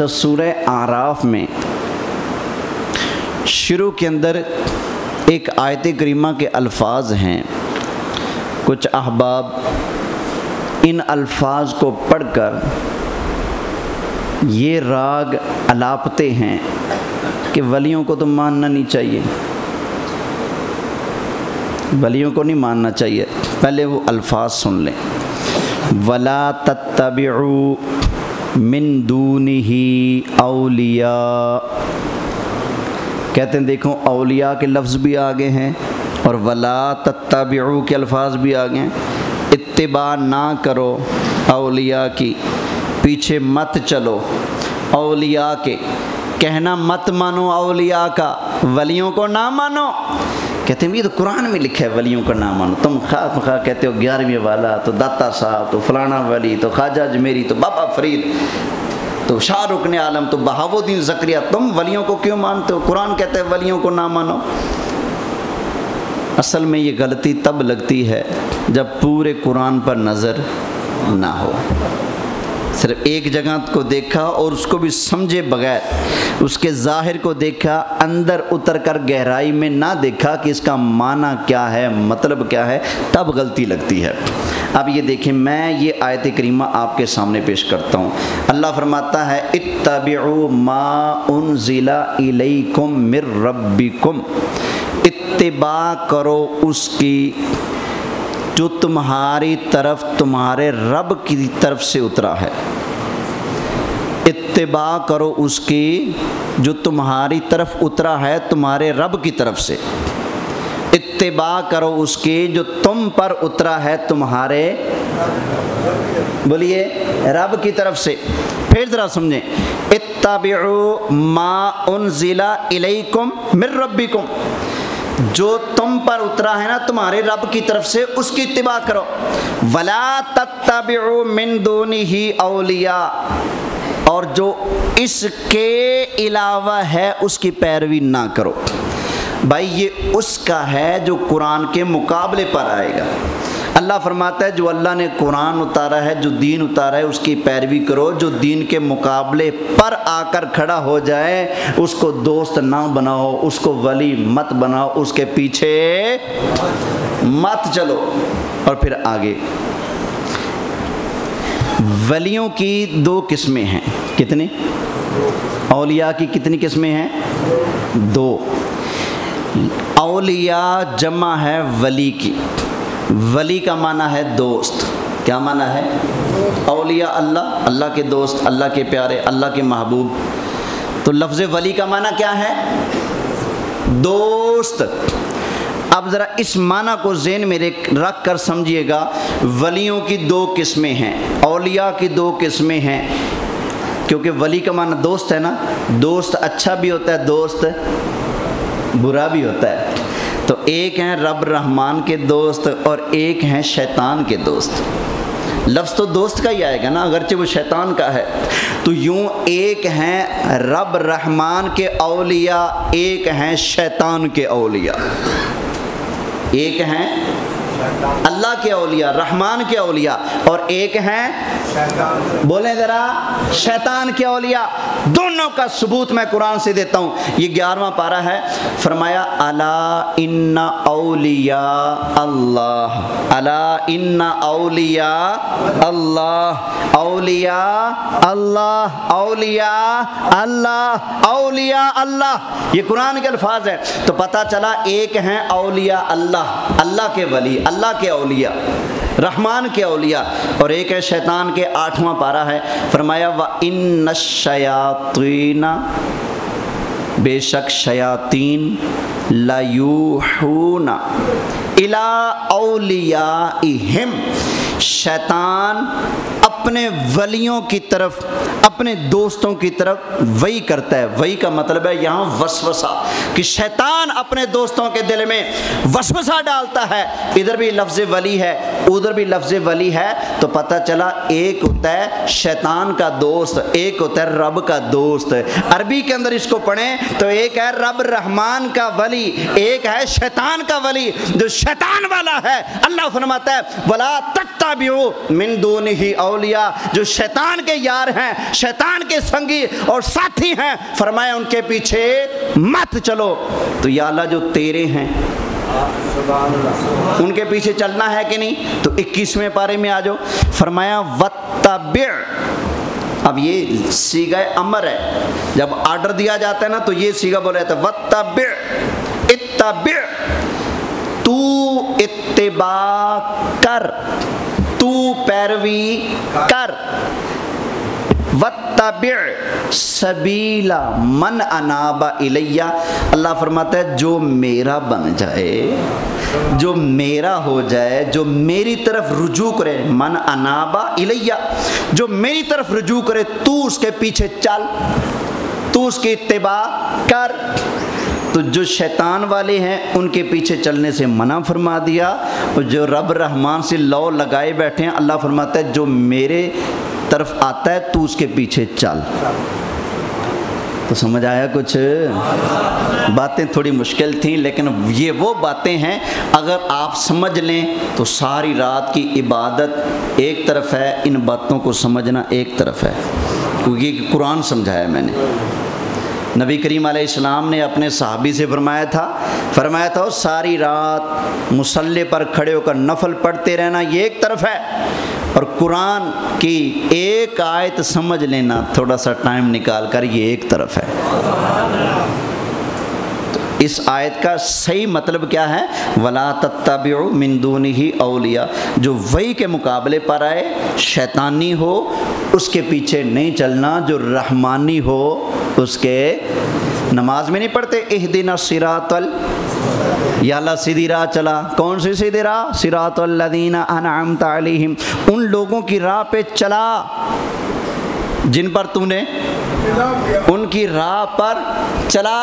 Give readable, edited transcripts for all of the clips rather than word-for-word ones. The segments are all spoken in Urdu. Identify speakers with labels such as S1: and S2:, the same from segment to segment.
S1: اچھا، سورہ اعراف میں شروع کے اندر ایک آیت کریمہ کے الفاظ ہیں، کچھ احباب ان الفاظ کو پڑھ کر یہ راگ الاپتے ہیں کہ ولیوں کو تو ماننا نہیں چاہیے، ولیوں کو نہیں ماننا چاہیے۔ پہلے وہ الفاظ سن لیں، وَلَا تَتَّبِعُوا مِن دُونِهِ اولیاء، کہتے ہیں دیکھو اولیاء کے لفظ بھی آگے ہیں اور وَلَا تَتَّبِعُوا کے الفاظ بھی آگے ہیں۔ اتباع نہ کرو اولیاء کی، پیچھے مت چلو اولیاء کے، کہنا مت مانو اولیاء کا، ولیوں کو نہ مانو۔ کہتے ہیں یہ تو قرآن میں لکھا ہے ولیوں کا نہ مانو، تم خواہ مخواہ کہتے ہو 11ویں والا تو داتا صاحب تو فلانا ولی تو خواجہ اجمیری تو بابا فرید تو شاہ رکن عالم تو بہاؤالدین زکریا، تم ولیوں کو کیوں مانتے ہو؟ قرآن کہتا ہے ولیوں کو نہ مانو۔ اصل میں یہ غلطی تب لگتی ہے جب پورے قرآن پر نظر نہ ہو، صرف ایک جگہ کو دیکھا اور اس کو بھی سمجھے بغیر، اس کے ظاہر کو دیکھا، اندر اتر کر گہرائی میں نہ دیکھا کہ اس کا معنی کیا ہے، مطلب کیا ہے، تب غلطی لگتی ہے۔ اب یہ دیکھیں، میں یہ آیت کریمہ آپ کے سامنے پیش کرتا ہوں۔ اللہ فرماتا ہے اتبعوا ما انزل الیکم من ربکم، اتباع کرو اس کی جو تمہاری طرف تمہارے رب کی طرف سے اترا ہے، اتباع کرو اس کی جو تمہاری طرف اترا ہے تمہارے رب کی طرف سے، اتباع کرو اس کی جو تم پر اترا ہے تمہارے بولیے رب کی طرف سے۔ پھر ذرا سمجھیں، اتبعوا ما انزل الیکم من ربکم، جو تم پر اترا ہے نا تمہارے رب کی طرف سے، اس کی اتباع کرو۔ وَلَا تَتَّبِعُوا مِن دُونِهِ اولیاء، اور جو اس کے علاوہ ہے اس کی پیروی نہ کرو۔ بھائی یہ اس کا ہے جو قرآن کے مقابلے پر آئے گا۔ اللہ فرماتا ہے جو اللہ نے قرآن اتارا ہے، جو دین اتارا ہے، اس کی پیروی کرو۔ جو دین کے مقابلے پر آ کر کھڑا ہو جائے اس کو دوست نہ بناؤ، اس کو ولی مت بناؤ، اس کے پیچھے مت چلو۔ اور پھر آگے ولیوں کی دو قسمیں ہیں، کتنی؟ اولیاء کی کتنی قسمیں ہیں؟ دو۔ اولیاء جمع ہے ولی کی، ولی کا معنی ہے دوست۔ کیا معنی ہے؟ اولیاء اللہ، اللہ کے دوست، اللہ کے پیارے، اللہ کے محبوب۔ تو لفظ ولی کا معنی کیا ہے؟ دوست۔ اب ذرا اس معنی کو ذہن میں رکھ کر سمجھیے گا، ولیوں کی دو قسمیں ہیں، اولیاء کی دو قسمیں ہیں، کیونکہ ولی کا معنی دوست ہے نا، دوست اچھا بھی ہوتا ہے، دوست برا بھی ہوتا ہے۔ تو ایک ہیں رب رحمان کے دوست اور ایک ہیں شیطان کے دوست۔ لفظ تو دوست کا ہی آئے گا نا، اگرچہ وہ شیطان کا ہے۔ تو یوں ایک ہیں رب رحمان کے اولیاء، ایک ہیں شیطان کے اولیاء۔ ایک ہیں اللہ کے اولیاء، رحمان کے اولیاء، اور ایک ہیں بولیں ذرا شیطان کے اولیاء۔ دونوں کا ثبوت میں قرآن سے دیتا ہوں۔ یہ 11واں پارہ ہے، فرمایا الا ان اولیاء اللہ، الا ان اولیاء اللہ، اولیاء اللہ، اولیاء اللہ، اولیاء اللہ، یہ قرآن کے الفاظ ہیں۔ تو پتہ چلا ایک ہیں اولیاء اللہ، اللہ کے ولی، اللہ کے اولیاء، رحمان کے اولیاء، اور ایک ہے شیطان کے۔ 8واں پارہ ہے، فرمایا وَإِنَّ الشَّيَاطِينَ، بے شک شیاطین، لَيُوحُونَ إِلَىٰ أَوْلِيَائِهِمْ، شیطان اپنے ولیوں کی طرف، اپنے دوستوں کی طرف وحی کرتا ہے۔ وحی کا مطلب ہے یہاں وسوسہ، کہ شیطان اپنے دوستوں کے دل میں وسوسہ ڈالتا ہے۔ ادھر بھی لفظ ولی ہے، ادھر بھی لفظ ولی ہے، تو پتہ چلا ایک ہوتا ہے شیطان کا دوست، ایک ہوتا ہے رب کا دوست۔ عربی کے اندر اس کو پڑھیں تو ایک ہے رب رحمان کا ولی، ایک ہے شیطان کا ولی۔ جو شیطان والا ہے اللہ فرماتا ہے وَلَا تَتَّبِعُوا وَاتَّبِعُوا مِن دُونِهِ اولیاء، جو شیطان کے یار ہیں، شیطان کے سنگی اور ساتھی ہیں، فرمایا ان کے پیچھے مت چلو۔ تو یا اللہ جو تیرے ہیں ان کے پیچھے چلنا ہے کہ نہیں؟ تو 21ویں پارے میں آ جاؤ، فرمایا وَاتَّبِعْ۔ اب یہ صیغہ امر ہے، جب آرڈر دیا جاتا ہے نا تو یہ صیغہ بولا جاتا ہے وَاتَّبِعْ، اتبع، تو اتباع کر، تو پیروی کر، وَاتَّبِعْ سَبِیلَ مَنْ أَنَابَ إِلَيَّ، اللہ فرماتا ہے جو میرا بن جائے، جو میرا ہو جائے، جو میری طرف رجوع کرے، من انابا الیہ، جو میری طرف رجوع کرے، تو اس کے پیچھے چل، تو اس کی اتباع کر۔ تو جو شیطان والے ہیں ان کے پیچھے چلنے سے منع فرما دیا، اور جو رب رحمان سے لو لگائے بیٹھے ہیں، اللہ فرماتا ہے جو میرے طرف آتا ہے تو اس کے پیچھے چل۔ تو سمجھ آیا کچھ؟ باتیں تھوڑی مشکل تھیں، لیکن یہ وہ باتیں ہیں اگر آپ سمجھ لیں تو ساری رات کی عبادت ایک طرف ہے، ان باتوں کو سمجھنا ایک طرف ہے، کیونکہ یہ قرآن سمجھایا میں نے۔ نبی کریم علیہ السلام نے اپنے صحابی سے فرمایا تھا ساری رات مصلی پر کھڑے ہو کر نفل پڑھتے رہنا، یہ ایک طرف ہے، اور قرآن کی ایک آیت سمجھ لینا تھوڑا سا ٹائم نکال کر، یہ ایک طرف ہے۔ تو اس آیت کا صحیح مطلب کیا ہے؟ وَلَا تَتَّبِعُوا مِن دُونِهِ اولیاء، جو وحی کے مقابلے پر آئے، شیطانی ہو اس کے پیچھے نہیں چلنا، جو رحمانی ہو اس کے۔ نماز میں نہیں پڑھتے اہدنا الصراط یا اللہ سیدھی راہ چلا، کون سی سیدھی راہ؟ صراط الذین انعمت علیہم، ان لوگوں کی راہ پہ چلا جن پر تو نے، ان کی راہ پر چلا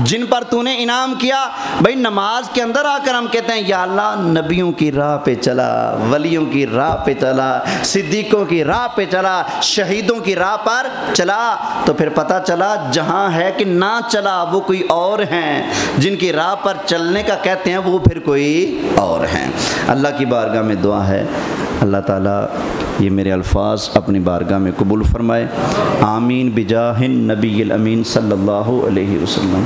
S1: جن پر تو نے انعام کیا۔ بھائی نماز کے اندر آ کر ہم کہتے ہیں یا اللہ نبیوں کی راہ پہ چلا، ولیوں کی راہ پہ چلا، صدیقوں کی راہ پہ چلا، شہیدوں کی راہ پر چلا، تو پھر پتہ چلا جہاں ہے کہ نہ چلا وہ کوئی اور ہیں، جن کی راہ پر چلنے کا کہتے ہیں وہ پھر کوئی اور ہیں۔ اللہ کی بارگاہ میں دعا ہے اللہ تعالیٰ یہ میرے الفاظ اپنی بارگاہ میں قبول فرمائے، آمین بجاہ النبی الامین صلی اللہ علیہ وسلم۔